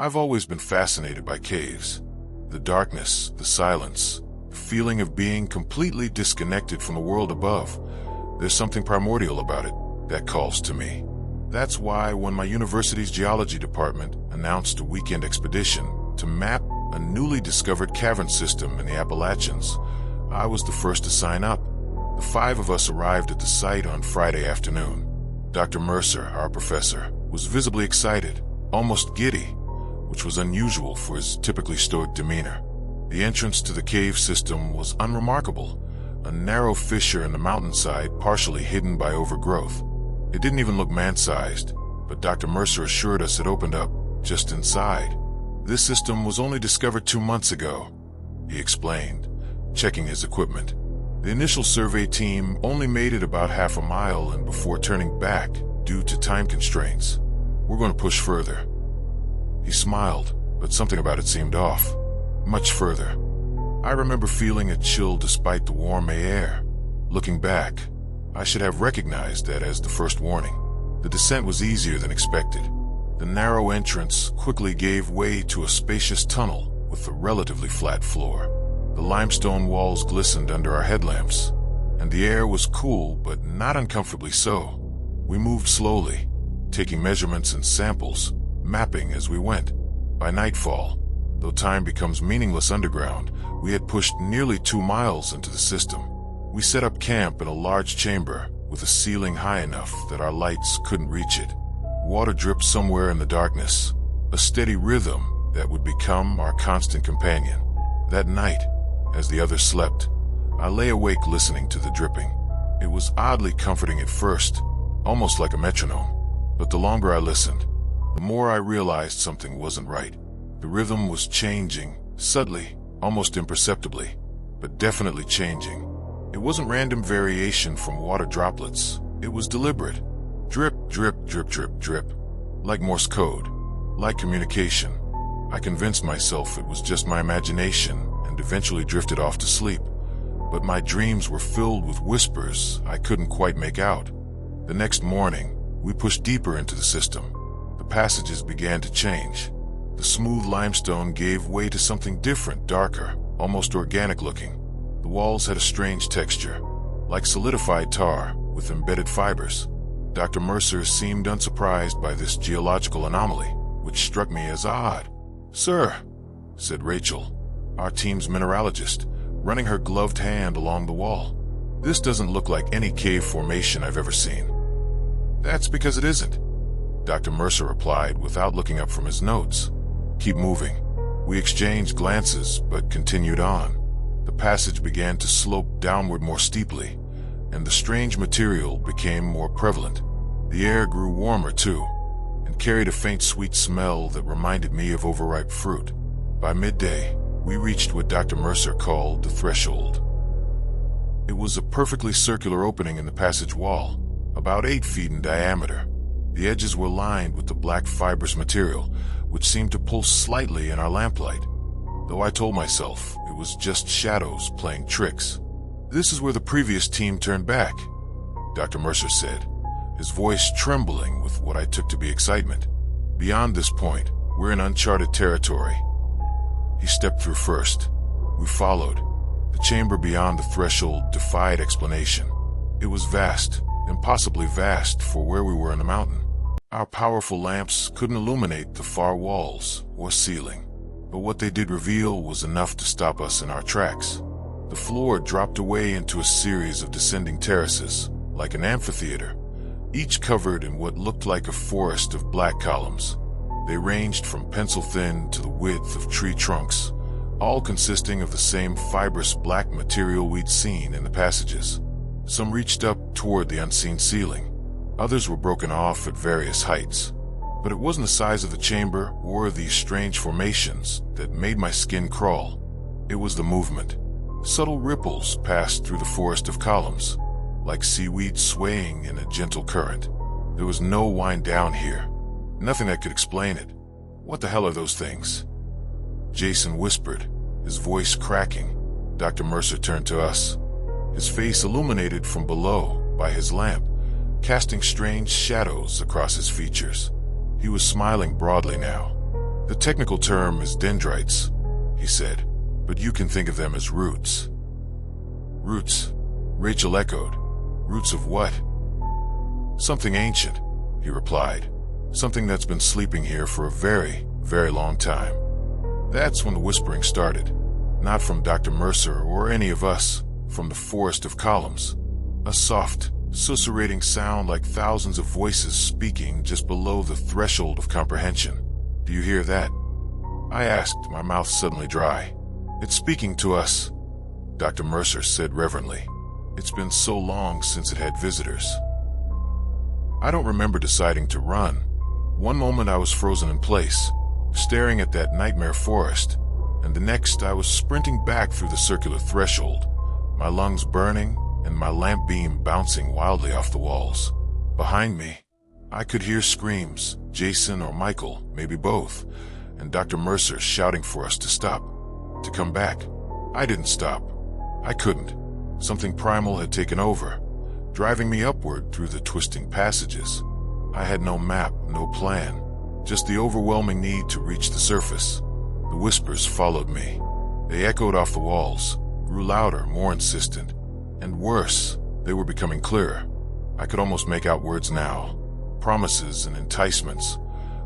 I've always been fascinated by caves. The darkness, the silence, the feeling of being completely disconnected from the world above. There's something primordial about it that calls to me. That's why when my university's geology department announced a weekend expedition to map a newly discovered cavern system in the Appalachians, I was the first to sign up. The 5 of us arrived at the site on Friday afternoon. Dr. Mercer, our professor, was visibly excited, almost giddy, which was unusual for his typically stoic demeanor. The entrance to the cave system was unremarkable, a narrow fissure in the mountainside partially hidden by overgrowth. It didn't even look man-sized, but Dr. Mercer assured us it opened up just inside. This system was only discovered 2 months ago, he explained, checking his equipment. The initial survey team only made it about half a mile and before turning back due to time constraints. We're going to push further. He smiled, but something about it seemed off. Much further. I remember feeling a chill despite the warm air. Looking back, I should have recognized that as the first warning. The descent was easier than expected. The narrow entrance quickly gave way to a spacious tunnel with a relatively flat floor. The limestone walls glistened under our headlamps, and the air was cool but not uncomfortably so. We moved slowly, taking measurements and samples, mapping as we went. By nightfall, though time becomes meaningless underground, we had pushed nearly 2 miles into the system. We set up camp in a large chamber with a ceiling high enough that our lights couldn't reach it. Water dripped somewhere in the darkness, a steady rhythm that would become our constant companion. That night, as the others slept, I lay awake listening to the dripping. It was oddly comforting at first, almost like a metronome. But the longer I listened, the more I realized something wasn't right. The rhythm was changing, subtly, almost imperceptibly, but definitely changing. It wasn't random variation from water droplets. It was deliberate. Drip, drip, drip, drip, drip. Like Morse code. Like communication. I convinced myself it was just my imagination and eventually drifted off to sleep. But my dreams were filled with whispers I couldn't quite make out. The next morning, we pushed deeper into the system. The passages began to change. The smooth limestone gave way to something different, darker, almost organic looking. The walls had a strange texture, like solidified tar with embedded fibers. Dr. Mercer seemed unsurprised by this geological anomaly, which struck me as odd. "Sir," said Rachel, our team's mineralogist, running her gloved hand along the wall, "this doesn't look like any cave formation I've ever seen." "That's because it isn't," Dr. Mercer replied without looking up from his notes. "Keep moving." We exchanged glances, but continued on. The passage began to slope downward more steeply, and the strange material became more prevalent. The air grew warmer too, and carried a faint sweet smell that reminded me of overripe fruit. By midday, we reached what Dr. Mercer called the threshold. It was a perfectly circular opening in the passage wall, about 8 feet in diameter. The edges were lined with the black fibrous material, which seemed to pulse slightly in our lamplight, though I told myself it was just shadows playing tricks. "This is where the previous team turned back," Dr. Mercer said, his voice trembling with what I took to be excitement. "Beyond this point, we're in uncharted territory." He stepped through first. We followed. The chamber beyond the threshold defied explanation. It was vast, impossibly vast for where we were in the mountain. Our powerful lamps couldn't illuminate the far walls or ceiling, but what they did reveal was enough to stop us in our tracks. The floor dropped away into a series of descending terraces, like an amphitheater, each covered in what looked like a forest of black columns. They ranged from pencil-thin to the width of tree trunks, all consisting of the same fibrous black material we'd seen in the passages. Some reached up toward the unseen ceiling. Others were broken off at various heights. But it wasn't the size of the chamber or these strange formations that made my skin crawl. It was the movement. Subtle ripples passed through the forest of columns, like seaweed swaying in a gentle current. There was no wind down here. Nothing that could explain it. "What the hell are those things?" Jason whispered, his voice cracking. Dr. Mercer turned to us, his face illuminated from below by his lamp, casting strange shadows across his features. He was smiling broadly now. The technical term is dendrites, he said, but you can think of them as roots. Roots, Rachel echoed. Roots of what? Something ancient, he replied. Something that's been sleeping here for a very, very long time. That's when the whispering started. Not from Dr. Mercer or any of us, from the forest of columns. A soft, susurrating sound like thousands of voices speaking just below the threshold of comprehension. Do you hear that? I asked, my mouth suddenly dry. It's speaking to us, Dr. Mercer said reverently. It's been so long since it had visitors. I don't remember deciding to run. One moment I was frozen in place, staring at that nightmare forest, and the next I was sprinting back through the circular threshold, my lungs burning and my lamp beam bouncing wildly off the walls. Behind me, I could hear screams, Jason or Michael, maybe both, and Dr. Mercer shouting for us to stop, to come back. I didn't stop. I couldn't. Something primal had taken over, driving me upward through the twisting passages. I had no map, no plan, just the overwhelming need to reach the surface. The whispers followed me. They echoed off the walls, grew louder, more insistent. And worse, they were becoming clearer. I could almost make out words now, promises and enticements,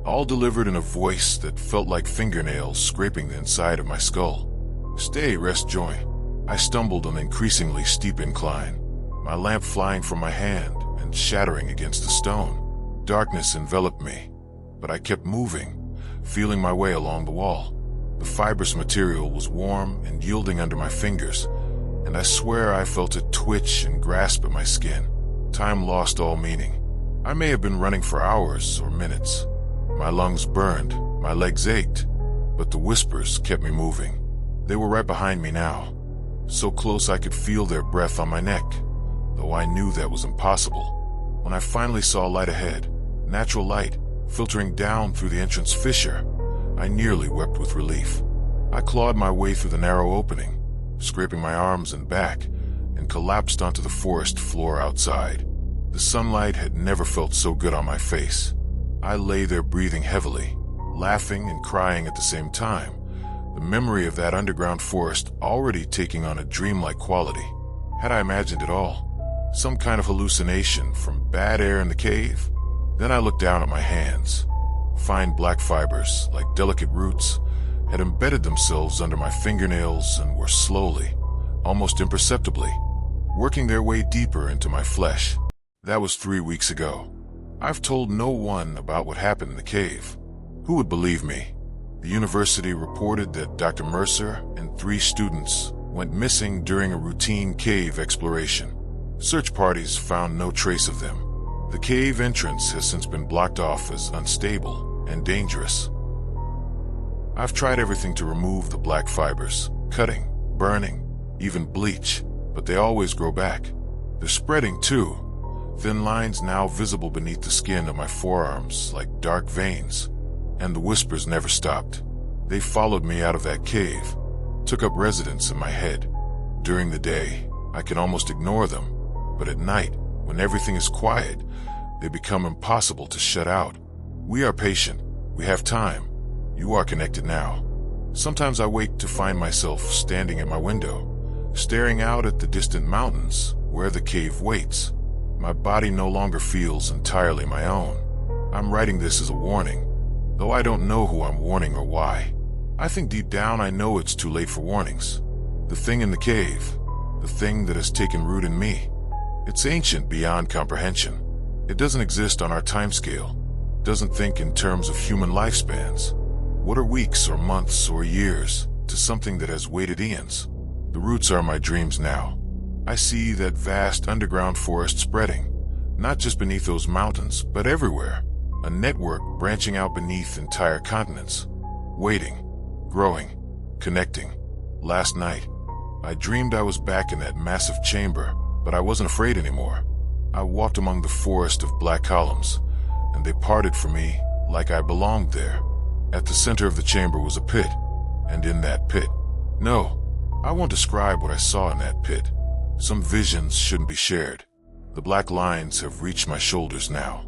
all delivered in a voice that felt like fingernails scraping the inside of my skull. Stay, rest, join. I stumbled on the increasingly steep incline, my lamp flying from my hand and shattering against the stone. Darkness enveloped me, but I kept moving, feeling my way along the wall. The fibrous material was warm and yielding under my fingers, and I swear I felt it twitch and grasp at my skin. Time lost all meaning. I may have been running for hours or minutes. My lungs burned, my legs ached, but the whispers kept me moving. They were right behind me now, so close I could feel their breath on my neck, though I knew that was impossible. When I finally saw light ahead, natural light, filtering down through the entrance fissure, I nearly wept with relief. I clawed my way through the narrow opening, scraping my arms and back, and collapsed onto the forest floor outside. The sunlight had never felt so good on my face. I lay there breathing heavily, laughing and crying at the same time, the memory of that underground forest already taking on a dreamlike quality. Had I imagined it all? Some kind of hallucination from bad air in the cave? Then I looked down at my hands. Fine black fibers, like delicate roots, had embedded themselves under my fingernails and were slowly, almost imperceptibly, working their way deeper into my flesh. That was 3 weeks ago. I've told no one about what happened in the cave. Who would believe me? The university reported that Dr. Mercer and 3 students went missing during a routine cave exploration. Search parties found no trace of them. The cave entrance has since been blocked off as unstable and dangerous. I've tried everything to remove the black fibers, cutting, burning, even bleach, but they always grow back. They're spreading too, thin lines now visible beneath the skin of my forearms like dark veins. And the whispers never stopped. They followed me out of that cave, took up residence in my head. During the day, I can almost ignore them, but at night, when everything is quiet, they become impossible to shut out. We are patient. We have time. You are connected now. Sometimes I wake to find myself standing at my window, staring out at the distant mountains where the cave waits. My body no longer feels entirely my own. I'm writing this as a warning, though I don't know who I'm warning or why. I think deep down I know it's too late for warnings. The thing in the cave, the thing that has taken root in me, it's ancient beyond comprehension. It doesn't exist on our timescale, doesn't think in terms of human lifespans. What are weeks or months or years to something that has waited eons? The roots are my dreams now. I see that vast underground forest spreading, not just beneath those mountains, but everywhere. A network branching out beneath entire continents, waiting, growing, connecting. Last night, I dreamed I was back in that massive chamber, but I wasn't afraid anymore. I walked among the forest of black columns, and they parted for me like I belonged there. At the center of the chamber was a pit, and in that pit, no, I won't describe what I saw in that pit. Some visions shouldn't be shared. The black lines have reached my shoulders now.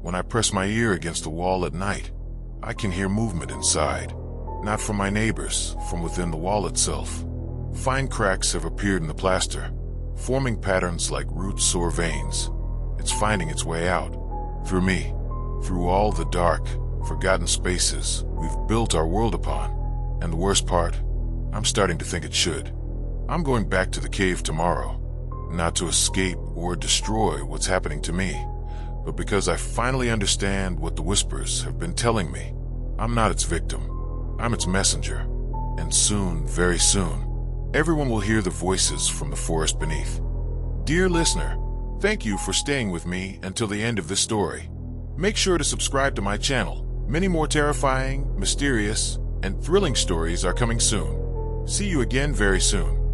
When I press my ear against the wall at night, I can hear movement inside. Not from my neighbors, from within the wall itself. Fine cracks have appeared in the plaster, forming patterns like roots or veins. It's finding its way out. Through me. Through all the dark, forgotten spaces we've built our world upon. And the worst part, I'm starting to think it should. I'm going back to the cave tomorrow, not to escape or destroy what's happening to me, but because I finally understand what the whispers have been telling me. I'm not its victim. I'm its messenger. And soon, very soon, everyone will hear the voices from the forest beneath. Dear listener, thank you for staying with me until the end of this story. Make sure to subscribe to my channel. Many more terrifying, mysterious, and thrilling stories are coming soon. See you again very soon.